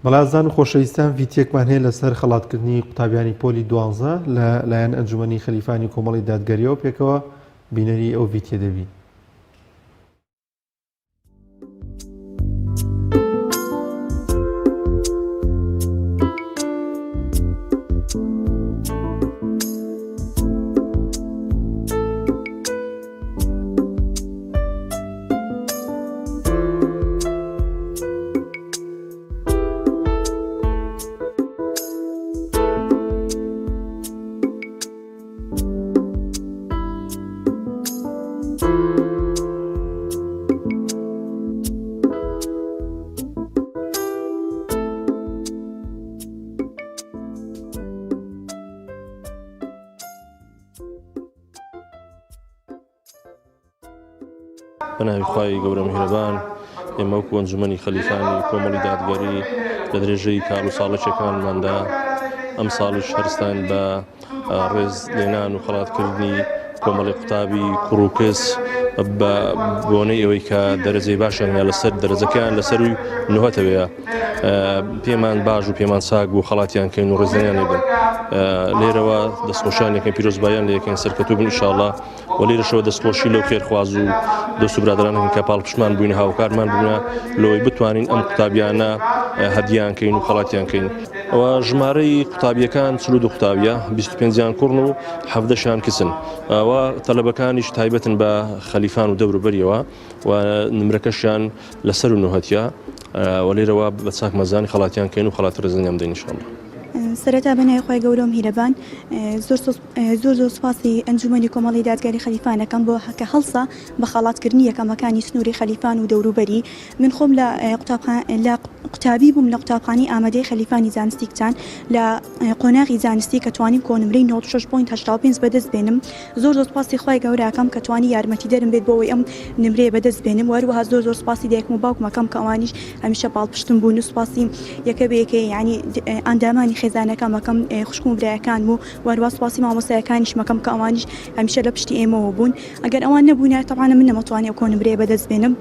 بەڵازان و خۆشەویستان ڤیدیۆکمان هەیە لەسەر خەڵاتکردنی قوتابیانی پۆلی 12 لەلایەن ئەنجومەنی خەلیفانی کۆمەڵی دادگەریەوە پێکەوە بینەری ئەو ڤیدیۆ دەبین. بەناوی خوای گەورە میهرەبان ئێمە وەکو ئەنجومەنی خەلیفانی کۆمەڵی دادگەری لە درێژەی کار و ساڵەکێکانماندا ئەم ساڵش هەرستان بە ڕێز لێنان و خەڵاتکردنی کۆمەڵی قوتابی کوڕوکس بە بۆنەی ئەوەی کە دەرەجەی باشیان یا لەسەر دەرەجەکەیان لەسەروی نوهەتەوەیە پێمان باش و پێمان چاک بوو خەڵاتیان کەین و ڕێزەیان لێبن. لێرەوە دەستخۆشیان یەکەین پیرۆزباییان لە یەکەین سەرکەوتوو بن ئینشاءڵڵا و لێرەشەوە دەستخۆشی لەو خێرخواز و دۆست و برادرانێکن کە پاڵپشتمان بووین هاوکارمان بوونە لەوەی بتوانین ئەم قوتابیانە هەدیان کەین و خەڵاتیان کەین. ئەوە ژمارەی قوتابیەکان 42 قوتابیە 25یان کوڕن و 17شیان کچن. ئەوە تەلەبەکانیش تایبەتن بە خەلیفان و دەوروبەریەوە و نمرەکەشیان لەسەر و نوهەتیە و لێرەوە بە چاک مەزانی خەڵاتیان کەین و خەڵات ڕێزەنیان بدەین ئینشاءڵڵا. سەرەتا بەنای خۆی گەورە و میهرەبان زۆر سوپاسی ئەنجومەنی کۆمەڵی دادگەری خەلیفانەکەم بۆ کە هەڵسە بە خەڵاتکردنی یەکەمەکانی سنووری خەلیفان و دەوروبەری. من خۆم لە قوتابی بووم لە قوتابخانەی ئامادەی خەلیفانی زانستی کچان لە قۆناغی زانستی کە توانیم کۆنمرەی 96.85 بەدەست بێنم. زۆر سوپاسی خۆی گەورەکەم کە توانی یارمەتی دەرم بێت بۆەوەی ئەم نمرەیە بەدەست بێنم. وەروەها زۆر سوپاسی دایکم و باوکمەکەم کە ئەوانیش هەمیشە پاڵپشتم بوون و سوپاسی یەکە بەیەکەی یعنی ئەندامانی خێزانەکە مەکەم خوشک و برایەکان بوو. وەروە سوپاسی مامۆستایەکانیش مەکەم کە ئەوانیش هەمیشە لە پشتی ئێمەوە بوون. ئەگەر ئەوان نەبوونە تەواانە من نەمەتوانێت ئەو کۆنمرەیە بەدەست بێنم.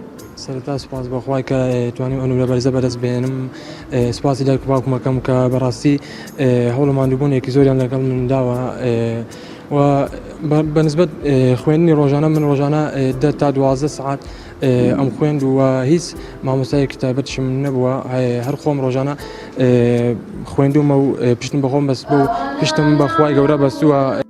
سەرەتا سوپاس بەخوای کە توانیم ئەو نمرە بەرزە بەدەست بێنم. سوپاسی دایک و باوکمەکەم کە بەڕاستی هەوڵماندووبوونێکی زۆریان لەگەڵ من داوە و بەنسبەت خوێندنی ڕۆژانە من ڕۆژانە 10 تا 12 ساعت ئەم خوێند و هیچ مامۆستای کتابەتشم نەبووە. هەر خۆم ڕۆژانە خوێندومە و پشتم بەخۆم بەست بۆ و پشتم بەخوای گەورە بەستووە.